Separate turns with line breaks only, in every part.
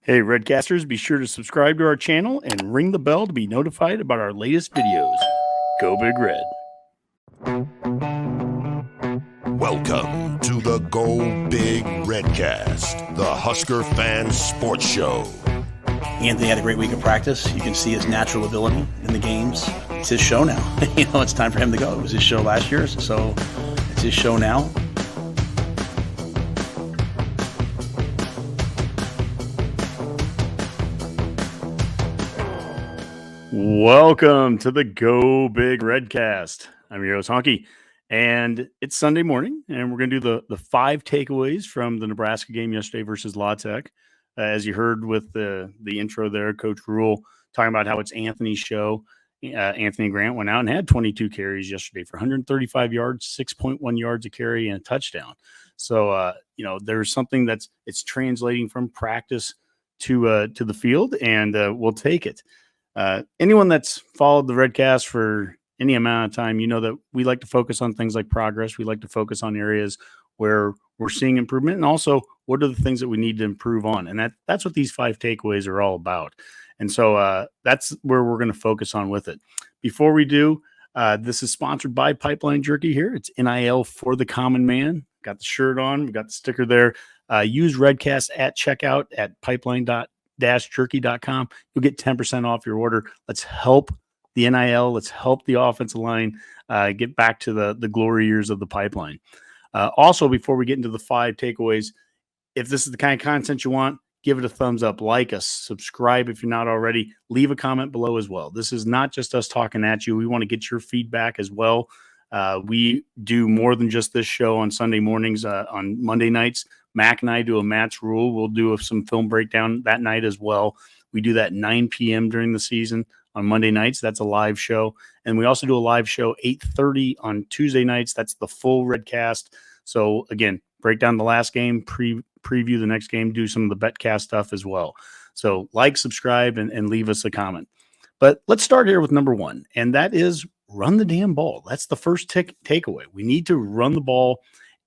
Hey, Redcasters, be sure to subscribe to our channel and ring the bell to be notified about our latest videos. Go Big Red.
Welcome to the Go Big Redcast, the Husker fan sports show.
Anthony had a great week of practice. You can see his natural ability in the games. It's his show now. It's time for him to go. It was his show last year, so it's his show now.
Welcome to the Go Big Redcast. I'm your host, Honke, and it's Sunday morning, and we're going to do the 5 takeaways from the Nebraska game yesterday versus La Tech. As you heard with the intro there, Coach Rule talking about how it's Anthony's show. Anthony Grant went out and had 22 carries yesterday for 135 yards, 6.1 yards a carry, and a touchdown. So, there's something it's translating from practice to the field, and we'll take it. Anyone that's followed the Redcast for any amount of time, you know that we like to focus on things like progress. We like to focus on areas where we're seeing improvement, and also what are the things that we need to improve on. And that's what these 5 takeaways are all about. And so that's where we're going to focus on with it. Before we do, this is sponsored by Pipeline Jerky here. It's NIL for the common man. Got the shirt on. We got the sticker there. Use Redcast at checkout at pipeline-jerky.com. You'll get 10% off your order. Let's help the NIL. Let's help the offensive line get back to the glory years of the pipeline. Also, before we get into the 5 takeaways, if this is the kind of content you want, give it a thumbs up, like us, subscribe if you're not already, leave a comment below as well. This is not just us talking at you. We want to get your feedback as well. We do more than just this show on Sunday mornings. On Monday nights, Mac and I do a Matt's Rule. We'll do some film breakdown that night as well. We do that 9 p.m. during the season on Monday nights. That's a live show. And we also do a live show 8:30 on Tuesday nights. That's the full Redcast. So, again, break down the last game, preview the next game, do some of the BetCast stuff as well. So like, subscribe, and leave us a comment. But let's start here with number 1, and that is run the damn ball. That's the first takeaway. We need to run the ball,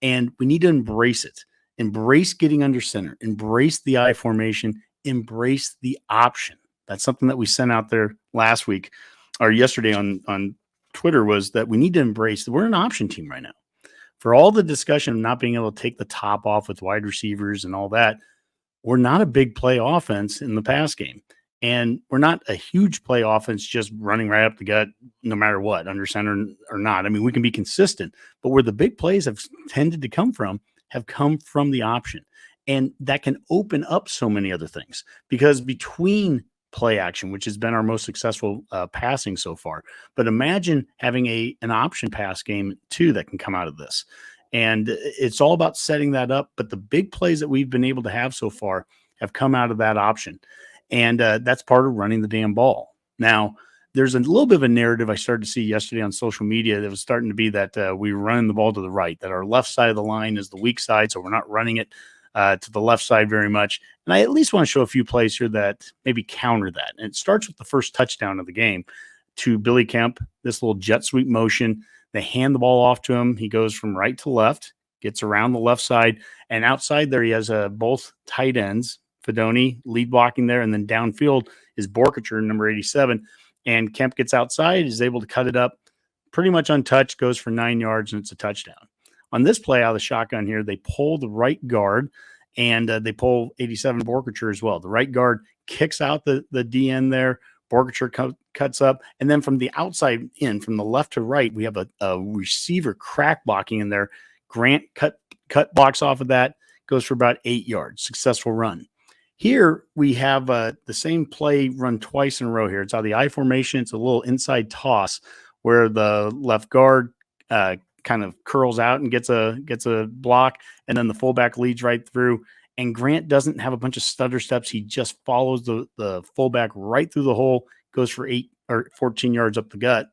and we need to embrace it. Embrace getting under center. Embrace the I formation. Embrace the option. That's something that we sent out there last week or yesterday on Twitter, was that we need to embrace that we're an option team right now. For all the discussion of not being able to take the top off with wide receivers and all that, we're not a big play offense in the pass game. And we're not a huge play offense just running right up the gut no matter what, under center or not. I mean, we can be consistent, but where the big plays have tended to come from have come from the option. And that can open up so many other things, because between play action, which has been our most successful passing so far, but imagine having an option pass game too that can come out of this. And it's all about setting that up. But the big plays that we've been able to have so far have come out of that option. And that's part of running the damn ball. Now, there's a little bit of a narrative I started to see yesterday on social media that was starting to be that we were running the ball to the right, that our left side of the line is the weak side, so we're not running it to the left side very much. And I at least want to show a few plays here that maybe counter that. And it starts with the first touchdown of the game to Billy Kemp, this little jet sweep motion. They hand the ball off to him. He goes from right to left, gets around the left side, and outside there he has both tight ends, Fidone lead blocking there, and then downfield is Borkacher, number 87. And Kemp gets outside, is able to cut it up pretty much untouched, goes for 9 yards, and it's a touchdown. On this play out of the shotgun here, they pull the right guard, and they pull 87 Borkacher as well. The right guard kicks out the DN there. Borkacher cuts up, and then from the outside in, from the left to right, we have a receiver crack blocking in there. Grant cut blocks off of that, goes for about 8 yards. Successful run. Here we have the same play run twice in a row here. It's out of the I formation. It's a little inside toss where the left guard kind of curls out and gets a block, and then the fullback leads right through. And Grant doesn't have a bunch of stutter steps. He just follows the fullback right through the hole, goes for 8 or 14 yards up the gut.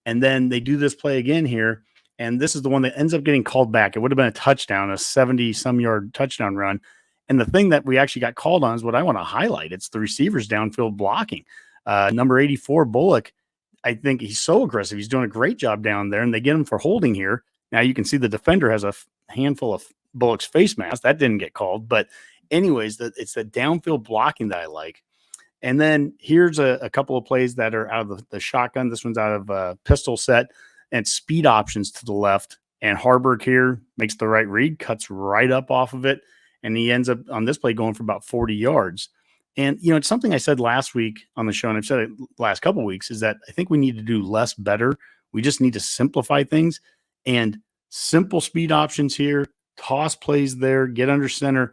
And then they do this play again here, and this is the one that ends up getting called back. It would have been a touchdown, a 70-some yard touchdown run. And the thing that we actually got called on is what I want to highlight. It's the receivers downfield blocking. Number 84, Bullock, I think he's so aggressive. He's doing a great job down there, and they get him for holding here. Now you can see the defender has a handful of Bullock's face mask. That didn't get called, but anyways, it's the downfield blocking that I like. And then here's a couple of plays that are out of the shotgun. This one's out of pistol set and speed options to the left. And Haarberg here makes the right read, cuts right up off of it. And he ends up on this play going for about 40 yards. And, it's something I said last week on the show, and I've said it the last couple of weeks, is that I think we need to do less better. We just need to simplify things, and simple speed options here, toss plays there, get under center.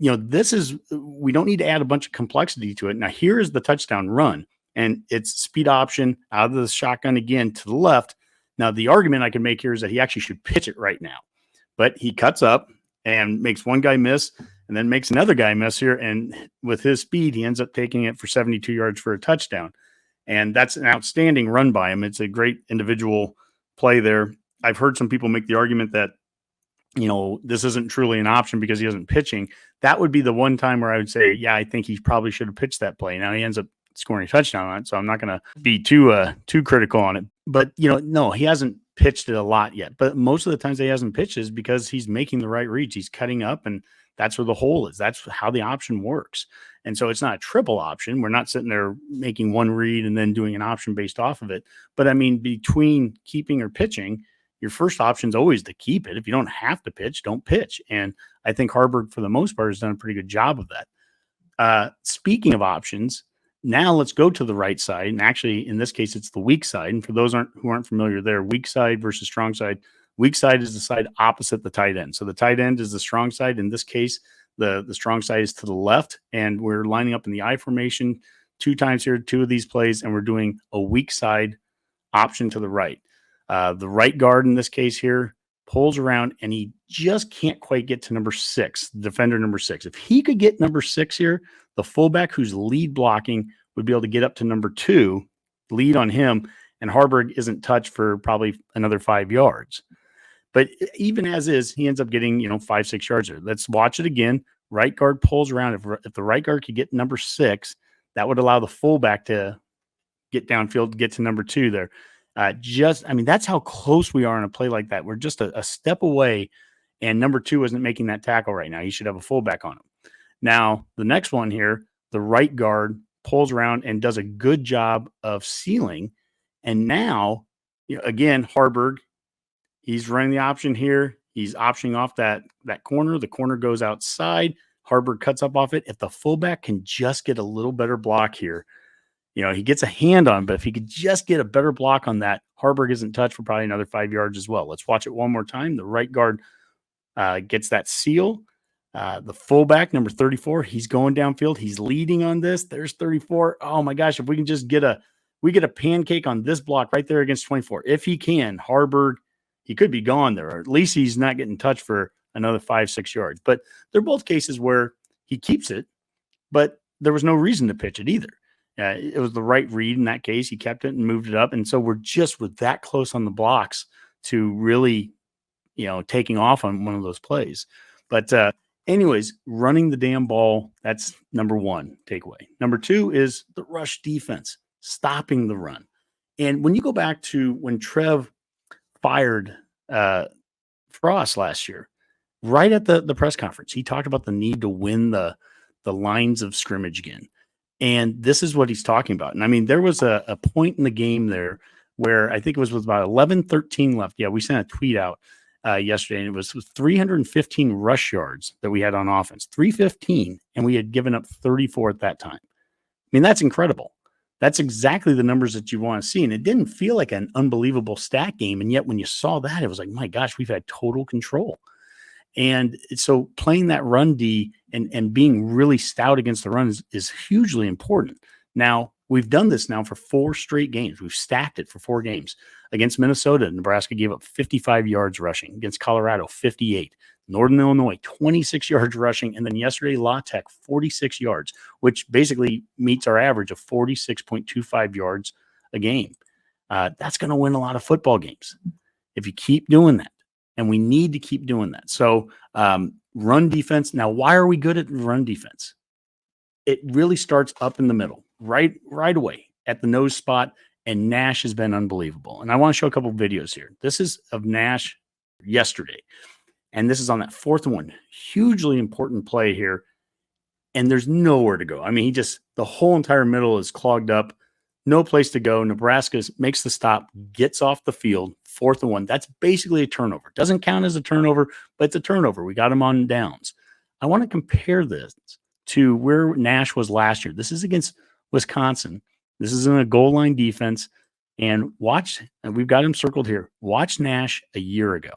We don't need to add a bunch of complexity to it. Now, here is the touchdown run, and it's speed option out of the shotgun again to the left. Now, the argument I can make here is that he actually should pitch it right now, but he cuts up and makes one guy miss and then makes another guy miss here. And with his speed, he ends up taking it for 72 yards for a touchdown. And that's an outstanding run by him. It's a great individual play there. I've heard some people make the argument that, this isn't truly an option because he isn't pitching. That would be the one time where I would say, yeah, I think he probably should have pitched that play. Now he ends up scoring a touchdown on it, so I'm not going to be too critical on it. But, no, he hasn't pitched it a lot yet. But most of the times he hasn't pitched is because he's making the right reads. He's cutting up, and that's where the hole is. That's how the option works. And so it's not a triple option. We're not sitting there making one read and then doing an option based off of it. But, I mean, between keeping or pitching, your first option is always to keep it. If you don't have to pitch, don't pitch. And I think Haarberg, for the most part, has done a pretty good job of that. Speaking of options, now let's go to the right side. And actually, in this case, it's the weak side. And for those who aren't familiar there, weak side versus strong side. Weak side is the side opposite the tight end. So the tight end is the strong side. In this case, the strong side is to the left. And we're lining up in the I formation 2 times here, 2 of these plays. And we're doing a weak side option to the right. The right guard in this case here pulls around, and he just can't quite get to number 6, defender number 6. If he could get number 6 here, the fullback who's lead blocking would be able to get up to number 2, lead on him, and Haarberg isn't touched for probably another 5 yards. But even as is, he ends up getting, 5-6 yards there. Let's watch it again. Right guard pulls around. If the right guard could get number 6, that would allow the fullback to get downfield, get to number 2 there. That's how close we are in a play like that. We're just a step away, and number 2 isn't making that tackle right now. He should have a fullback on him. Now, the next one here, the right guard pulls around and does a good job of sealing. And now, again, Haarberg, he's running the option here. He's optioning off that corner. The corner goes outside. Haarberg cuts up off it. If the fullback can just get a little better block here, he gets a hand on, but if he could just get a better block on that, Haarberg isn't touched for probably another 5 yards as well. Let's watch it one more time. The right guard gets that seal. The fullback, number 34, he's going downfield. He's leading on this. There's 34. Oh my gosh, if we can just get a pancake on this block right there against 24. If he can, Haarberg, he could be gone there, or at least he's not getting touched for another 5-6 yards. But they're both cases where he keeps it, but there was no reason to pitch it either. It was the right read in that case. He kept it and moved it up. And so we're that close on the blocks to really, taking off on one of those plays. But anyways, running the damn ball, that's number 1 takeaway. Number 2 is the rush defense, stopping the run. And when you go back to when Trev fired Frost last year, right at the press conference, he talked about the need to win the lines of scrimmage again. And this is what he's talking about. And I mean, there was a point in the game there where I think it was with about 11-13 left. Yeah, we sent a tweet out yesterday, and it was 315 rush yards that we had on offense. 315, and we had given up 34 at that time. I mean, that's incredible. That's exactly the numbers that you want to see. And it didn't feel like an unbelievable stat game. And yet when you saw that, it was like, my gosh, we've had total control. And so playing that run D and being really stout against the run is hugely important. Now, we've done this now for 4 straight games. We've stacked it for 4 games. Against Minnesota, Nebraska gave up 55 yards rushing. Against Colorado, 58. Northern Illinois, 26 yards rushing. And then yesterday, La Tech, 46 yards, which basically meets our average of 46.25 yards a game. That's going to win a lot of football games if you keep doing that. And we need to keep doing that. So run defense. Now, why are we good at run defense? It really starts up in the middle, right away at the nose spot. And Nash has been unbelievable. And I want to show a couple of videos here. This is of Nash yesterday. And this is on that fourth one. Hugely important play here. And there's nowhere to go. I mean, the whole entire middle is clogged up. No place to go. Nebraska makes the stop, gets off the field, 4th and 1. That's basically a turnover. Doesn't count as a turnover, but it's a turnover. We got him on downs. I want to compare this to where Nash was last year. This is against Wisconsin. This is in a goal line defense. And we've got him circled here. Watch Nash a year ago.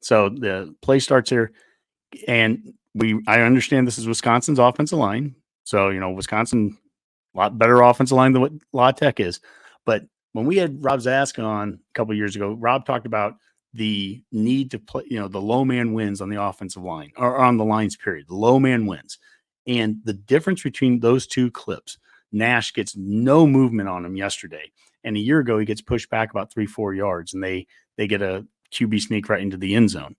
So the play starts here. And I understand this is Wisconsin's offensive line. So, Wisconsin, a lot better offensive line than what La Tech is. But when we had Rob Zask on a couple of years ago, Rob talked about the need to play, the low man wins on the offensive line or on the lines, period. The low man wins. And the difference between those two clips, Nash gets no movement on him yesterday. And a year ago, he gets pushed back about 3-4 yards, and they get a QB sneak right into the end zone.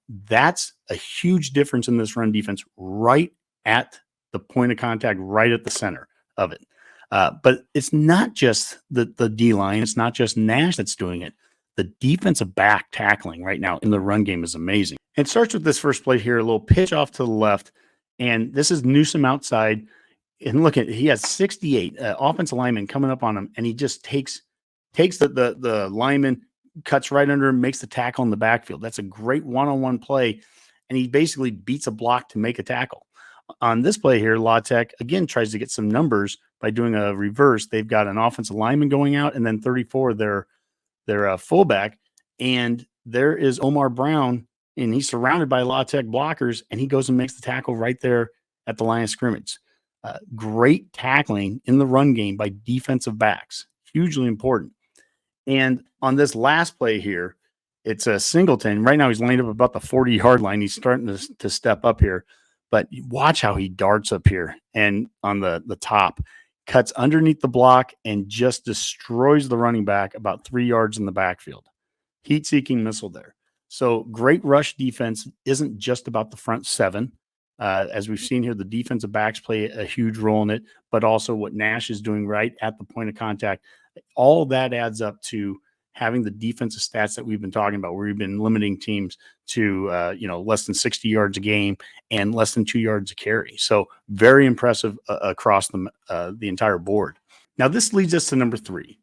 That's a huge difference in this run defense right at the point of contact, right at the center of it. But it's not just the D-line. It's not just Nash that's doing it. The defensive back tackling right now in the run game is amazing. It starts with this first play here, a little pitch off to the left. And this is Newsome outside. And look he has 68 offensive linemen coming up on him. And he just takes the lineman, cuts right under him, makes the tackle in the backfield. That's a great one-on-one play. And he basically beats a block to make a tackle. On this play here, La Tech, again, tries to get some numbers by doing a reverse. They've got an offensive lineman going out, and then 34, their fullback. And there is Omar Brown, and he's surrounded by La Tech blockers, and he goes and makes the tackle right there at the line of scrimmage. Great tackling in the run game by defensive backs. Hugely important. And on this last play here, it's a Singleton. Right now he's lined up about the 40-yard line. He's starting to step up here. But watch how he darts up here and on the top, cuts underneath the block and just destroys the running back about 3 yards in the backfield. Heat-seeking missile there. So great rush defense isn't just about the front seven. As we've seen here, the defensive backs play a huge role in it, but also what Nash is doing right at the point of contact. All that adds up to having the defensive stats that we've been talking about, where we've been limiting teams to, less than 60 yards a game and less than 2 yards a carry. So very impressive across the entire board. Now this leads us to number 3,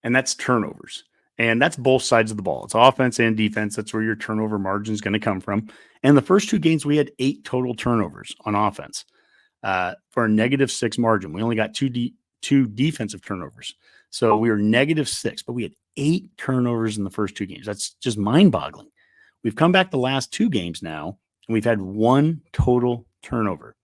and that's turnovers. And that's both sides of the ball. It's offense and defense. That's where your turnover margin is going to come from. And the first 2 games, we had 8 total turnovers on offense for a -6 margin. We only got two defensive turnovers. So we were -6, but we had 8 turnovers in the first 2 games. That's just mind-boggling. We've come back the last 2 games now, and we've had 1 total turnover.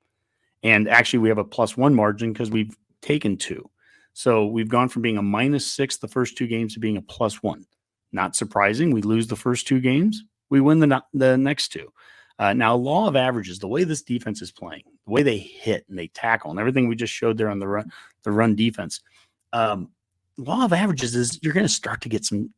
And actually, we have a +1 margin because we've taken 2. So we've gone from being a -6 the first 2 games to being a +1. Not surprising. We lose the first 2 games. We win the next 2. Now, law of averages, the way this defense is playing, the way they hit and they tackle and everything we just showed there on the run defense, law of averages is you're going to start to get some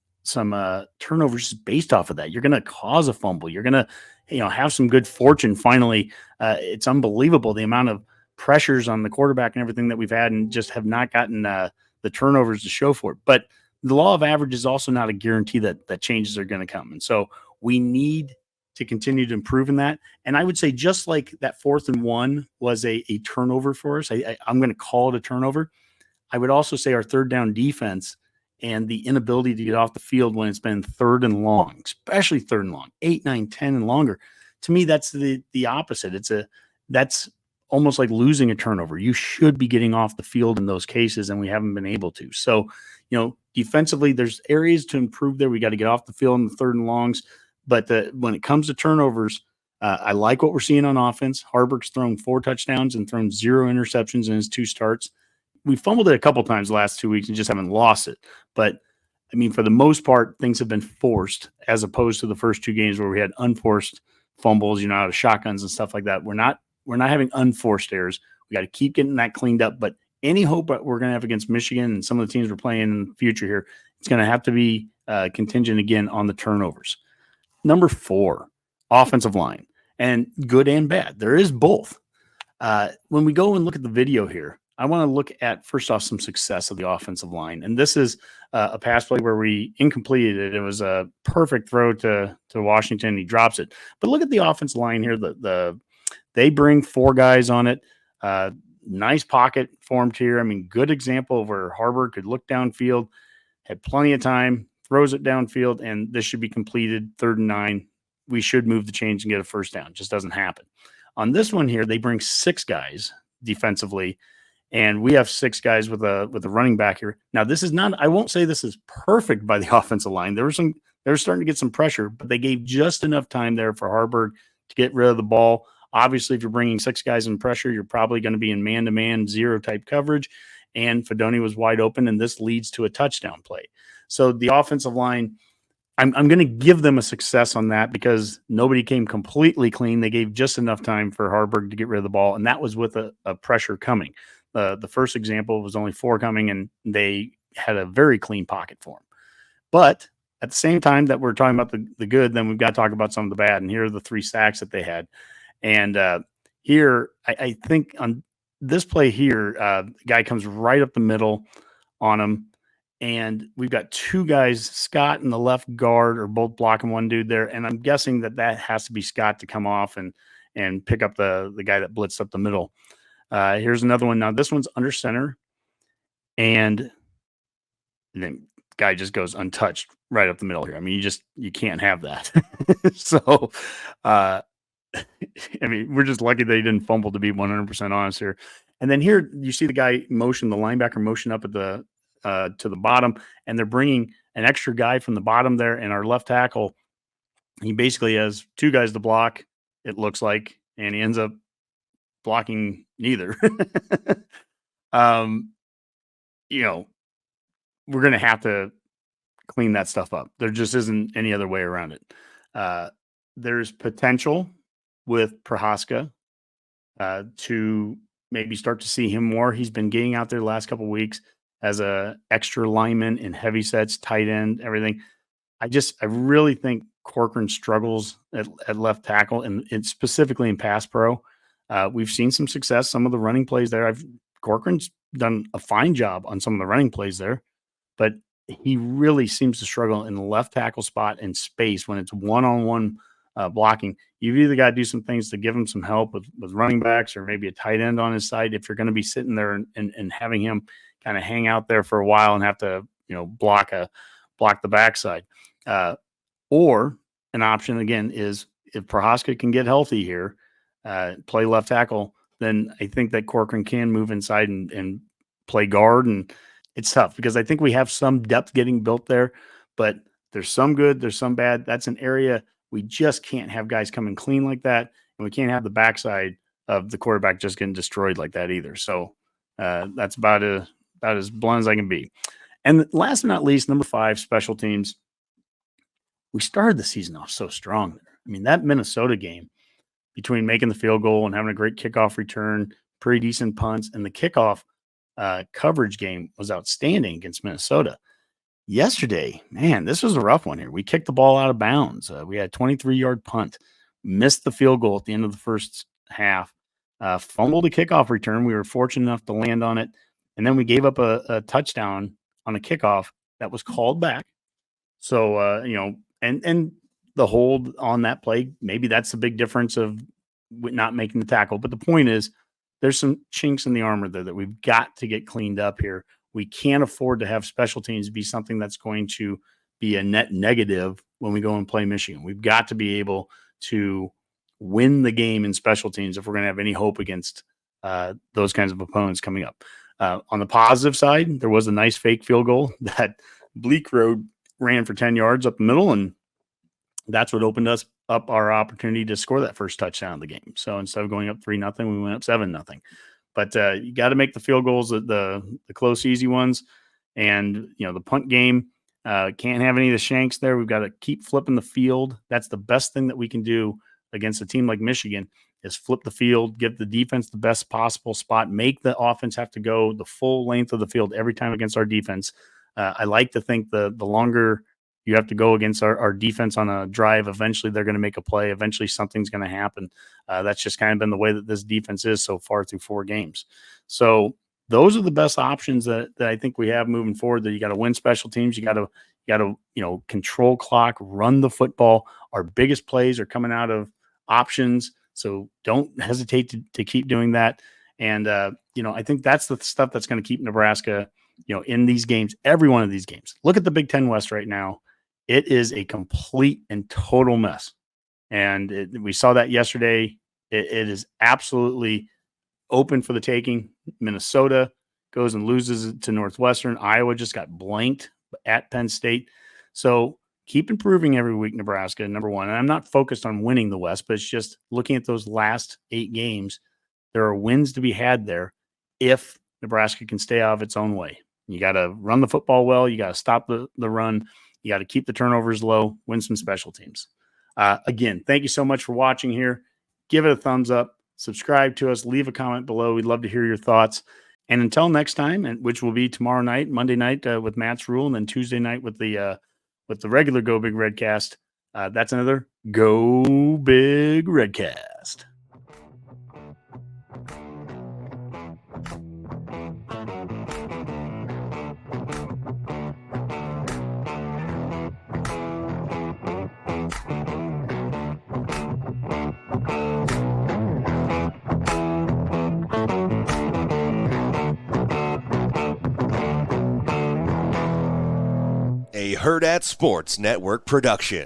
turnovers based off of that. You're going to cause a fumble. You're going to have some good fortune. Finally, it's unbelievable the amount of pressures on the quarterback and everything that we've had, and just have not gotten the turnovers to show for it. But the law of average is also not a guarantee that changes are going to come. And so we need to continue to improve in that. And I would say, just like that 4th and 1 was a turnover for us, I'm going to call it a turnover. I would also say our third down defense and the inability to get off the field when it's been 3rd and long, especially 3rd and long, 8, 9, 10 and longer. To me, that's the opposite. That's almost like losing a turnover. You should be getting off the field in those cases, and we haven't been able to. So, defensively, there's areas to improve there. We got to get off the field in the 3rd and longs. But when it comes to turnovers, I like what we're seeing on offense. Haarberg's thrown 4 touchdowns and thrown 0 interceptions in his 2 starts. We fumbled it a couple times the last 2 weeks and just haven't lost it. But, I mean, for the most part, things have been forced, as opposed to the first 2 games where we had unforced fumbles, out of shotguns and stuff like that. We're not having unforced errors. We got to keep getting that cleaned up. But any hope that we're going to have against Michigan and some of the teams we're playing in the future here, it's going to have to be contingent again on the turnovers. Number 4, offensive line, and good and bad. There is both. When we go and look at the video here, I want to look at, first off, some success of the offensive line. And this is a pass play where we incompleted it. It was a perfect throw to Washington. He drops it. But look at the offensive line here. They bring 4 guys on it. Nice pocket formed here. I mean, good example of where Haarberg could look downfield, had plenty of time, throws it downfield, and this should be completed 3rd and 9. We should move the chains and get a first down. It just doesn't happen. On this one here, they bring 6 guys defensively, and we have 6 guys with a running back here. Now, this is not, I won't say this is perfect by the offensive line. They were starting to get some pressure, but they gave just enough time there for Haarberg to get rid of the ball. Obviously, if you're bringing 6 guys in pressure, you're probably going to be in man-to-man zero type coverage, and Fidone was wide open, and this leads to a touchdown play. So the offensive line, I'm going to give them a success on that because nobody came completely clean. They gave just enough time for Haarberg to get rid of the ball, and that was with a pressure coming. The first example was only 4 coming, and they had a very clean pocket for him. But at the same time that we're talking about the good, then we've got to talk about some of the bad, and here are the 3 sacks that they had. And here, I think on this play here, the guy comes right up the middle on him. And we've got 2 guys, Scott and the left guard, are both blocking one dude there. And I'm guessing that has to be Scott to come off and pick up the guy that blitzed up the middle. Here's another one. Now, this one's under center. And then guy just goes untouched right up the middle here. I mean, you can't have that. So, I mean, we're just lucky that he didn't fumble, to be 100% honest here. And then here you see the guy motion, the linebacker motion up at the to the bottom, and they're bringing an extra guy from the bottom there, and our left tackle, he basically has 2 guys to block, it looks like, and he ends up blocking neither. You know, we're going to have to clean that stuff up. There just isn't any other way around it. There's potential with Prohaska to maybe start to see him more. He's been getting out there the last couple of weeks as a extra lineman in heavy sets, tight end, everything. I really think Corcoran struggles at left tackle, and specifically in pass pro. We've seen some success, some of the running plays there. Corcoran's done a fine job on some of the running plays there, but he really seems to struggle in the left tackle spot in space when it's one-on-one blocking. You've either got to do some things to give him some help with running backs or maybe a tight end on his side if you're going to be sitting there and having him kind of hang out there for a while and have to, block the backside. Or an option, again, is if Prohaska can get healthy here, play left tackle, then I think that Corcoran can move inside and play guard. And it's tough because I think we have some depth getting built there, but there's some good, there's some bad. That's an area we just can't have guys coming clean like that. And we can't have the backside of the quarterback just getting destroyed like that either. So that's about as blunt as I can be. And last but not least, number 5, special teams. We started the season off so strong there. I mean, that Minnesota game, between making the field goal and having a great kickoff return, pretty decent punts, and the kickoff coverage game was outstanding against Minnesota. Yesterday, man, this was a rough one here. We kicked the ball out of bounds. We had a 23-yard punt, missed the field goal at the end of the first half, fumbled a kickoff return. We were fortunate enough to land on it. And then we gave up a touchdown on a kickoff that was called back. So, and the hold on that play, maybe that's the big difference of not making the tackle. But the point is, there's some chinks in the armor there that we've got to get cleaned up here. We can't afford to have special teams be something that's going to be a net negative when we go and play Michigan. We've got to be able to win the game in special teams if we're going to have any hope against those kinds of opponents coming up. On the positive side, there was a nice fake field goal that Bleak Road ran for 10 yards up the middle, and that's what opened us up our opportunity to score that first touchdown of the game. So instead of going up 3-0, we went up 7-0. But you got to make the field goals, the close, easy ones. And, the punt game, can't have any of the shanks there. We've got to keep flipping the field. That's the best thing that we can do against a team like Michigan is flip the field, give the defense the best possible spot, make the offense have to go the full length of the field every time against our defense. I like to think the longer you have to go against our defense on a drive, eventually they're going to make a play. Eventually something's going to happen. That's just kind of been the way that this defense is so far through 4 games. So those are the best options that I think we have moving forward. That you got to win special teams. You got to control clock, run the football. Our biggest plays are coming out of options. So don't hesitate to keep doing that. And, I think that's the stuff that's going to keep Nebraska, in these games, every one of these games. Look at the Big Ten West right now. It is a complete and total mess. And we saw that yesterday. It is absolutely open for the taking. Minnesota goes and loses to Northwestern. Iowa just got blanked at Penn State. So keep improving every week, Nebraska, number one. And I'm not focused on winning the West, but it's just looking at those last 8 games. There are wins to be had there if Nebraska can stay out of its own way. You got to run the football well. You got to stop the run. You got to keep the turnovers low, win some special teams. Again, thank you so much for watching here. Give it a thumbs up, subscribe to us, leave a comment below. We'd love to hear your thoughts. And until next time, which will be tomorrow night, Monday night with Matt's Rule, and then Tuesday night with the regular Go Big Redcast. That's another Go Big Redcast.
A Herd at Sports Network production.